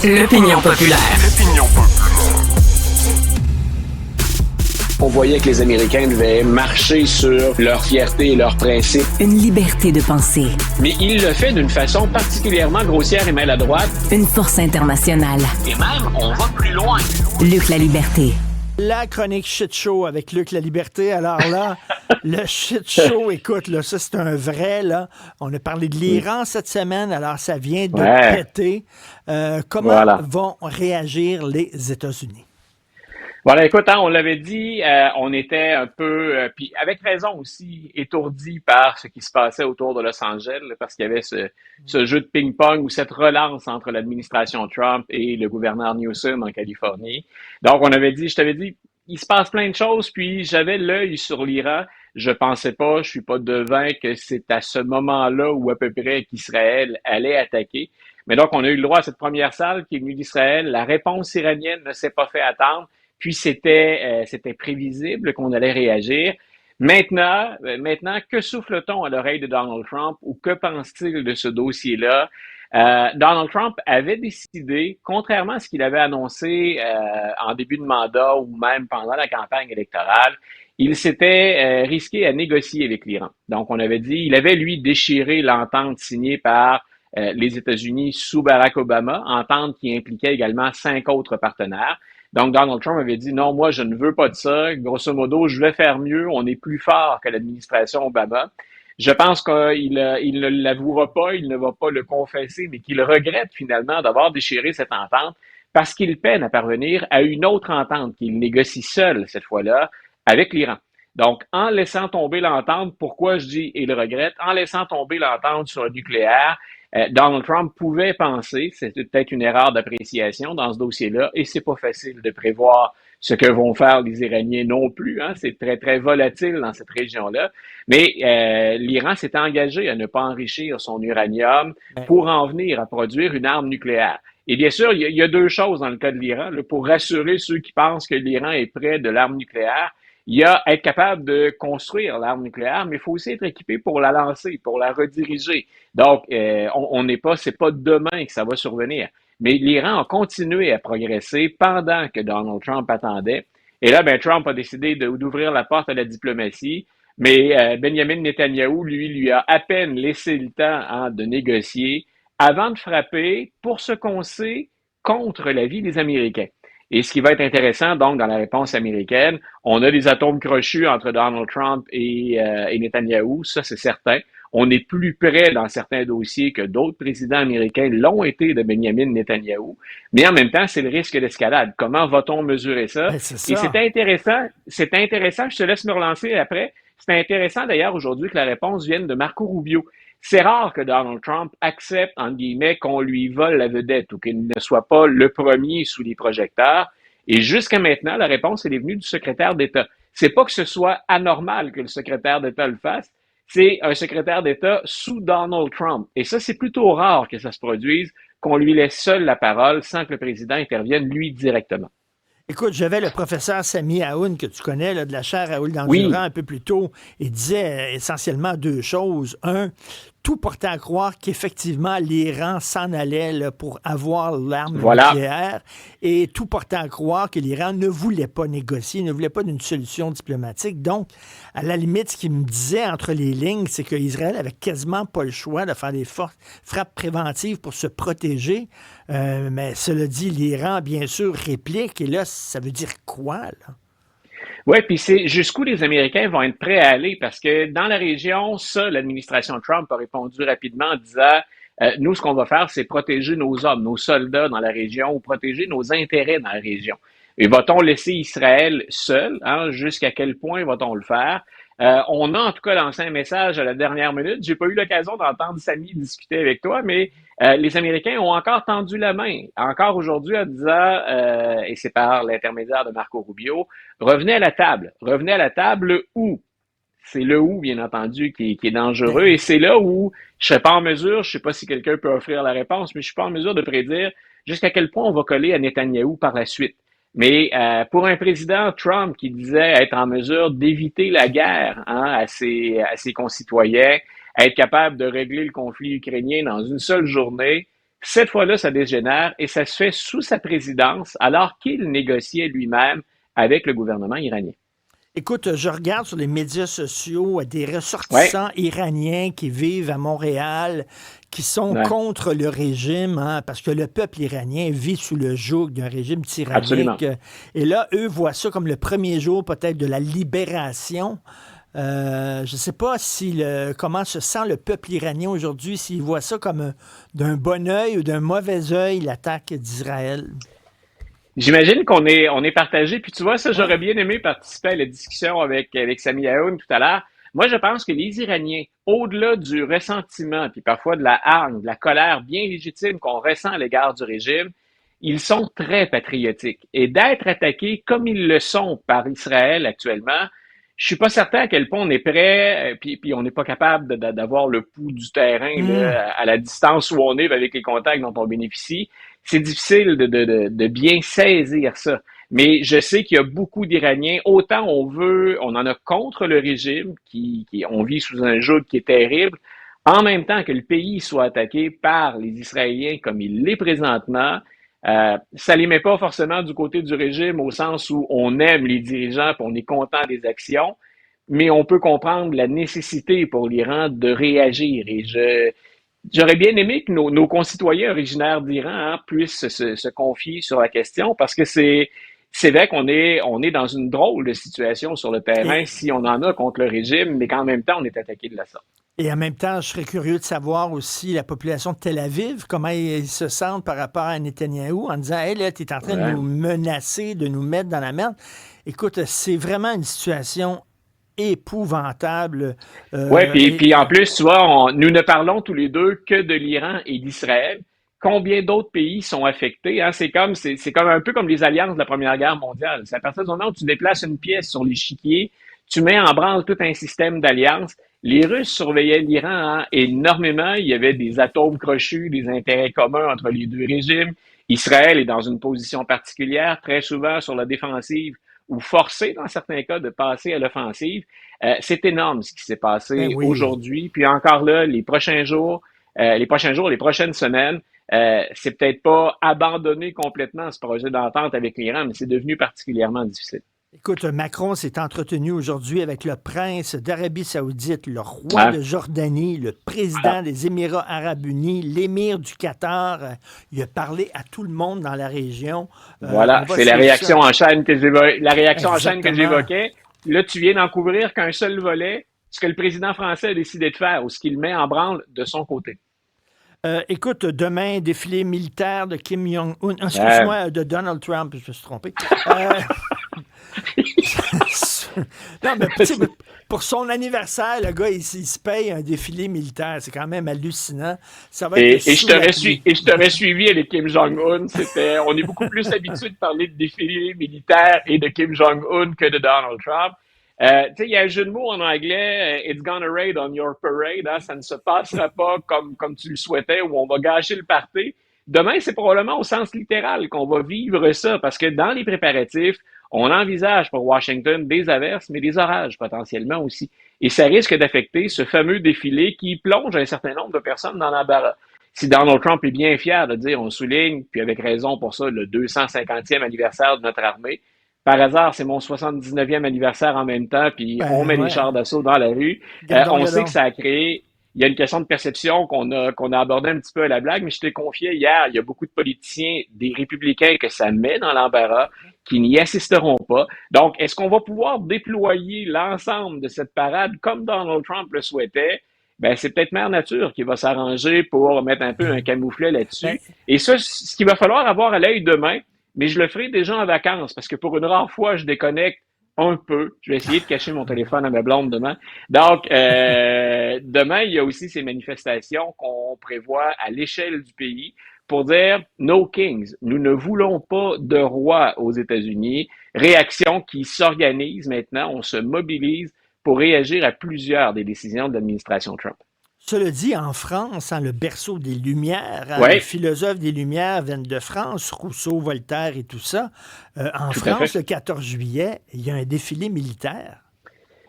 L'opinion populaire. On voyait que les Américains devaient marcher sur leur fierté et leurs principes. Une liberté de penser. Mais il le fait d'une façon particulièrement grossière et maladroite. Une force internationale. Et même, on va plus loin. Luc La Liberté. La chronique shit show avec Luc La Liberté. Alors là, le shit show, écoute, là, ça c'est un vrai, là. On a parlé de l'Iran cette semaine, alors ça vient de péter. Comment vont réagir les États-Unis? Voilà, écoute, on l'avait dit, on était un peu, puis avec raison aussi, étourdi par ce qui se passait autour de Los Angeles, parce qu'il y avait ce jeu de ping-pong ou cette relance entre l'administration Trump et le gouverneur Newsom en Californie. Donc, on avait dit, je t'avais dit, il se passe plein de choses, puis j'avais l'œil sur l'Iran. Je pensais pas, je suis pas devin que c'est à ce moment-là où à peu près qu'Israël allait attaquer. Mais donc, on a eu le droit à cette première salle qui est venue d'Israël. La réponse iranienne ne s'est pas fait attendre. Puis c'était prévisible qu'on allait réagir. Maintenant, que souffle-t-on à l'oreille de Donald Trump ou que pense-t-il de ce dossier-là? Donald Trump avait décidé, contrairement à ce qu'il avait annoncé en début de mandat ou même pendant la campagne électorale, il s'était risqué à négocier avec l'Iran. Donc, on avait dit, il avait, lui, déchiré l'entente signée par les États-Unis sous Barack Obama, entente qui impliquait également 5 autres partenaires. Donc, Donald Trump avait dit, non, moi, je ne veux pas de ça. Grosso modo, je vais faire mieux. On est plus fort que l'administration Obama. Je pense qu'il ne l'avouera pas, il ne va pas le confesser, mais qu'il regrette finalement d'avoir déchiré cette entente parce qu'il peine à parvenir à une autre entente qu'il négocie seul, cette fois-là, avec l'Iran. Donc, en laissant tomber l'entente, pourquoi je dis il regrette, en laissant tomber l'entente sur le nucléaire, Donald Trump pouvait penser, c'est peut-être une erreur d'appréciation dans ce dossier-là, et c'est pas facile de prévoir ce que vont faire les Iraniens non plus, hein, c'est très, très volatile dans cette région-là, mais l'Iran s'est engagé à ne pas enrichir son uranium pour en venir à produire une arme nucléaire. Et bien sûr, il y a deux choses dans le cas de l'Iran, là, pour rassurer ceux qui pensent que l'Iran est près de l'arme nucléaire. Il y a être capable de construire l'arme nucléaire, mais il faut aussi être équipé pour la lancer, pour la rediriger. Donc, on n'est pas, c'est pas demain que ça va survenir. Mais l'Iran a continué à progresser pendant que Donald Trump attendait. Et là, Trump a décidé d'ouvrir la porte à la diplomatie. Mais Benjamin Netanyahou, lui a à peine laissé le temps de négocier avant de frapper, pour ce qu'on sait, contre l'avis des Américains. Et ce qui va être intéressant, donc, dans la réponse américaine, on a des atomes crochus entre Donald Trump et Netanyahou, ça c'est certain. On est plus près dans certains dossiers que d'autres présidents américains l'ont été de Benjamin Netanyahou, mais en même temps, c'est le risque d'escalade. Comment va-t-on mesurer ça? Et c'est intéressant, je te laisse me relancer après, c'est intéressant d'ailleurs aujourd'hui que la réponse vienne de Marco Rubio. C'est rare que Donald Trump accepte, entre guillemets, qu'on lui vole la vedette ou qu'il ne soit pas le premier sous les projecteurs. Et jusqu'à maintenant, la réponse, elle est venue du secrétaire d'État. C'est pas que ce soit anormal que le secrétaire d'État le fasse, c'est un secrétaire d'État sous Donald Trump. Et ça, c'est plutôt rare que ça se produise, qu'on lui laisse seul la parole sans que le président intervienne, lui, directement. Écoute, j'avais le professeur Sami Aoun, que tu connais, là, de la chaire Raoul Dandurand, un peu plus tôt. Il disait essentiellement deux choses. Un, tout portait à croire qu'effectivement, l'Iran s'en allait là, pour avoir l'arme nucléaire. Et tout portait à croire que l'Iran ne voulait pas négocier, ne voulait pas d'une solution diplomatique. Donc, à la limite, ce qu'il me disait entre les lignes, c'est qu'Israël avait quasiment pas le choix de faire des frappes préventives pour se protéger. Mais cela dit, l'Iran, bien sûr, réplique. Et là, ça veut dire quoi, là? Oui, puis c'est jusqu'où les Américains vont être prêts à aller, parce que dans la région, ça, l'administration Trump a répondu rapidement en disant nous, ce qu'on va faire, c'est protéger nos hommes, nos soldats dans la région, ou protéger nos intérêts dans la région. Et va-t-on laisser Israël seul? Hein, jusqu'à quel point va-t-on le faire? On a en tout cas lancé un message à la dernière minute. J'ai pas eu l'occasion d'entendre Sami discuter avec toi, mais les Américains ont encore tendu la main, encore aujourd'hui, en disant, et c'est par l'intermédiaire de Marco Rubio, revenez à la table. Revenez à la table où? C'est le où, bien entendu, qui est dangereux. Et c'est là où je serais pas en mesure, je sais pas si quelqu'un peut offrir la réponse, mais je suis pas en mesure de prédire jusqu'à quel point on va coller à Netanyahou par la suite. Mais pour un président Trump qui disait être en mesure d'éviter la guerre à ses concitoyens, être capable de régler le conflit ukrainien dans une seule journée, Cette fois-là, ça dégénère et ça se fait sous sa présidence alors qu'il négociait lui-même avec le gouvernement iranien. Écoute, je regarde sur les médias sociaux des Ouais, ressortissants iraniens qui vivent à Montréal, qui sont ouais, contre le régime, hein, parce que le peuple iranien vit sous le joug d'un régime absolument. tyrannique. Et là, eux voient ça comme le premier jour peut-être de la libération. Je ne sais pas comment se sent le peuple iranien aujourd'hui, s'il voit ça comme d'un bon œil ou d'un mauvais œil, l'attaque d'Israël. J'imagine qu'on est partagé. Puis tu vois, ça, Ouais. j'aurais bien aimé participer à la discussion avec Sami Aoun tout à l'heure. Moi, je pense que les Iraniens, au-delà du ressentiment, puis parfois de la hargne, de la colère bien légitime qu'on ressent à l'égard du régime, ils sont très patriotiques. Et d'être attaqués comme ils le sont par Israël actuellement, je suis pas certain à quel point on est prêt, puis on n'est pas capable d'avoir le pouls du terrain Hmm. là, à la distance où on est avec les contacts dont on bénéficie. C'est difficile de bien saisir ça. Mais je sais qu'il y a beaucoup d'Iraniens, autant on en a contre le régime, on vit sous un joug qui est terrible, en même temps que le pays soit attaqué par les Israéliens comme il l'est présentement. Ça les met pas forcément du côté du régime au sens où on aime les dirigeants et on est content des actions, mais on peut comprendre la nécessité pour l'Iran de réagir. Et j'aurais bien aimé que nos concitoyens originaires d'Iran puissent se confier sur la question parce que c'est vrai on est dans une drôle de situation sur le terrain Et, si on en a contre le régime, mais qu'en même temps, on est attaqué de la sorte. Et en même temps, je serais curieux de savoir aussi la population de Tel Aviv, comment ils se sentent par rapport à Netanyahou en disant, hey, là, tu es en train de Ouais. nous menacer, de nous mettre dans la merde. Écoute, c'est vraiment une situation épouvantable. Ouais, Euh, puis et, en plus, tu vois, nous ne parlons tous les deux que de l'Iran et d'Israël. Combien d'autres pays sont affectés? Hein? C'est comme un peu comme les alliances de la Première Guerre mondiale. C'est à partir du moment où tu déplaces une pièce sur l'échiquier, tu mets en branle tout un système d'alliances. Les Russes surveillaient l'Iran énormément. Il y avait des atomes crochus, des intérêts communs entre les deux régimes. Israël est dans une position particulière, très souvent sur la défensive ou forcé dans certains cas de passer à l'offensive. C'est énorme ce qui s'est ben passé oui. aujourd'hui. Puis encore là, les prochaines semaines, c'est peut-être pas abandonner complètement ce projet d'entente avec l'Iran, mais c'est devenu particulièrement difficile. Écoute, Macron s'est entretenu aujourd'hui avec le prince d'Arabie Saoudite, le roi Hein? de Jordanie, le président Voilà. des Émirats arabes unis, l'émir du Qatar. Il a parlé à tout le monde dans la région. On Voilà, va c'est la suivre réaction ça. en chaîne la réaction en chaîne que Exactement. j'évoquais. Là, tu viens d'en couvrir qu'un seul volet, ce que le président français a décidé de faire ou ce qu'il met en branle de son côté. Écoute, demain, défilé militaire de Kim Jong-un. Euh, Excuse-moi, de Donald Trump, je me suis trompé. Euh, non, mais tu sais, pour son anniversaire, le gars, il se paye un défilé militaire. C'est quand même hallucinant. Ça va être et sous la pluie. je t'aurais suivi avec Kim Jong-un. On est beaucoup plus habitué de parler de défilés militaires et de Kim Jong-un que de Donald Trump. Tu sais, il y a un jeu de mots en anglais, It's gonna rain on your parade, hein, ça ne se passera pas comme tu le souhaitais, ou on va gâcher le party. Demain, c'est probablement au sens littéral qu'on va vivre ça, parce que dans les préparatifs, on envisage pour Washington des averses, mais des orages potentiellement aussi. Et ça risque d'affecter ce fameux défilé qui plonge un certain nombre de personnes dans l'embarras. Si Donald Trump est bien fier de dire, on souligne, puis avec raison pour ça, le 250e anniversaire de notre armée, par hasard, c'est mon 79e anniversaire en même temps, puis on Ben met les ouais, chars d'assaut dans la rue. gardons, On sait que gardons. ça a créé, il y a une question de perception qu'on a abordé un petit peu à la blague, mais je t'ai confié hier, il y a beaucoup de politiciens, des républicains que ça met dans l'embarras, qui n'y assisteront pas. Donc, est-ce qu'on va pouvoir déployer l'ensemble de cette parade comme Donald Trump le souhaitait? Ben, c'est peut-être Mère Nature qui va s'arranger pour mettre un peu un camouflet Ben, là-dessus. Et ça, ce qu'il va falloir avoir à l'œil demain, mais je le ferai déjà en vacances parce que pour une rare fois, je déconnecte un peu. Je vais essayer de cacher mon téléphone à ma blonde demain. Donc, demain, il y a aussi ces manifestations qu'on prévoit à l'échelle du pays pour dire No Kings. Nous ne voulons pas de roi aux États-Unis. Réaction qui s'organise maintenant. On se mobilise pour réagir à plusieurs des décisions de l'administration Trump. cela dit, en France, hein, le berceau des Lumières, hein, les Oui, philosophes des Lumières viennent de France, Rousseau, Voltaire et tout ça. En tout à France, fait. le 14 juillet, il y a un défilé militaire.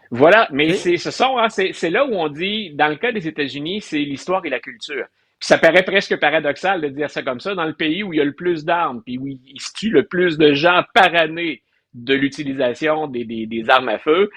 Voilà, mais Tu sais, c'est là où on dit, dans le cas des États-Unis, c'est l'histoire et la culture. Puis ça paraît presque paradoxal de dire ça comme ça, dans le pays où il y a le plus d'armes, puis où il se tue le plus de gens par année de l'utilisation des armes à feu.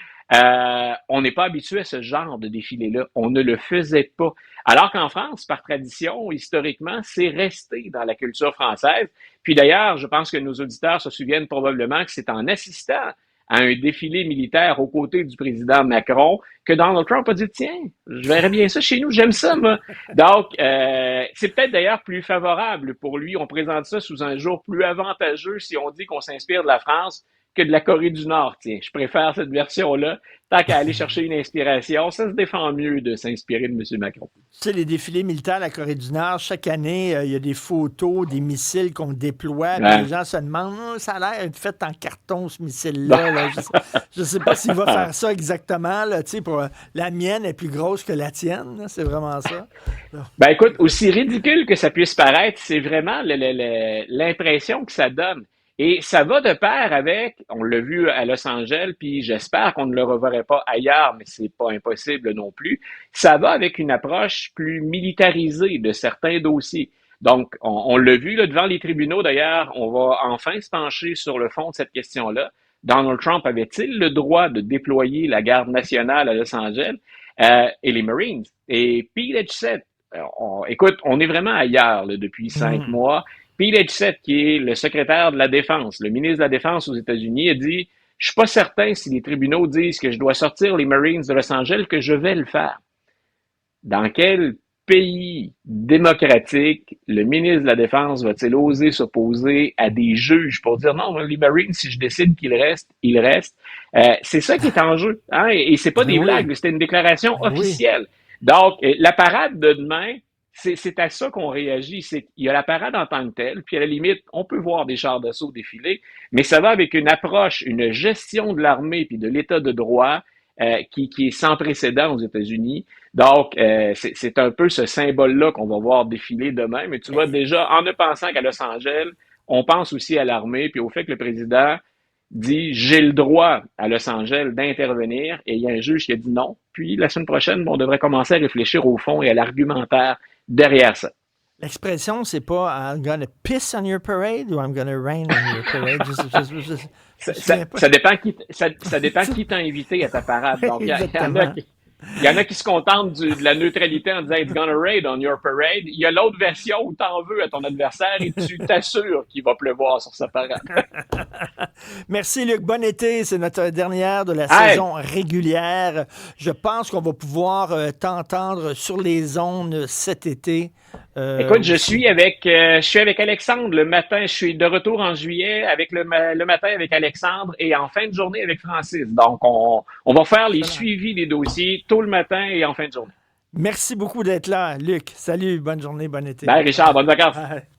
On n'est pas habitué à ce genre de défilé-là. On ne le faisait pas. Alors qu'en France, par tradition, historiquement, c'est resté dans la culture française. Puis d'ailleurs, je pense que nos auditeurs se souviennent probablement que c'est en assistant à un défilé militaire aux côtés du président Macron que Donald Trump a dit, tiens, je verrais bien ça chez nous, j'aime ça, moi. Donc, c'est peut-être d'ailleurs plus favorable pour lui. On présente ça sous un jour plus avantageux si on dit qu'on s'inspire de la France que de la Corée du Nord. Tiens, je préfère cette version-là. Tant qu'à aller chercher une inspiration, ça se défend mieux de s'inspirer de M. Macron. Tu sais, les défilés militaires à la Corée du Nord, chaque année, il y a des photos, des missiles qu'on déploie, puis les gens se demandent, ça a l'air fait en carton, ce missile-là. Là. Je ne sais pas s'il va faire ça exactement. Là, pour, la mienne est plus grosse que la tienne. Là, c'est vraiment ça. Ben écoute, aussi ridicule que ça puisse paraître, c'est vraiment l'impression que ça donne. Et ça va de pair avec, on l'a vu à Los Angeles, puis j'espère qu'on ne le reverrait pas ailleurs, mais c'est pas impossible non plus. Ça va avec une approche plus militarisée de certains dossiers. Donc, on l'a vu là, devant les tribunaux, d'ailleurs, on va enfin se pencher sur le fond de cette question-là. Donald Trump avait-il le droit de déployer la garde nationale à Los Angeles et les Marines? Et Pete Hegseth, écoute, on est vraiment ailleurs là, depuis 5 mois. Pete Hegseth, qui est le secrétaire de la Défense, le ministre de la Défense aux États-Unis, a dit « Je suis pas certain si les tribunaux disent que je dois sortir les Marines de Los Angeles que je vais le faire. » Dans quel pays démocratique le ministre de la Défense va-t-il oser s'opposer à des juges pour dire « Non, les Marines, si je décide qu'ils restent, ils restent. » C'est ça qui est en jeu. Hein? Et c'est pas des blagues, c'était une déclaration officielle. Donc, la parade de demain, c'est à ça qu'on réagit. Il y a la parade en tant que telle, puis à la limite, on peut voir des chars d'assaut défiler, mais ça va avec une approche, une gestion de l'armée puis de l'état de droit qui est sans précédent aux États-Unis. Donc, c'est un peu ce symbole-là qu'on va voir défiler demain. Mais tu vois, déjà, en ne pensant qu'à Los Angeles, on pense aussi à l'armée, puis au fait que le président dit « j'ai le droit à Los Angeles d'intervenir » et il y a un juge qui a dit non. Puis la semaine prochaine, on devrait commencer à réfléchir au fond et à l'argumentaire derrière ça. L'expression, c'est pas « I'm gonna piss on your parade » ou « I'm gonna rain on your parade ». Ça dépend qui t'a invité à ta parade. Donc, il y en a qui se contentent de la neutralité en disant « It's gonna rain on your parade ». Il y a l'autre version où t'en veux à ton adversaire et tu t'assures qu'il va pleuvoir sur sa parade. Merci Luc, bon été. C'est notre dernière de la saison régulière. Je pense qu'on va pouvoir t'entendre sur les ondes cet été. Écoute, je suis avec Alexandre le matin. Je suis de retour en juillet avec le matin avec Alexandre et en fin de journée avec Francis. Donc, on va faire les suivis des dossiers tôt le matin et en fin de journée. Merci beaucoup d'être là, Luc. Salut, bonne journée, bon été. Bye, Richard, bonnes vacances.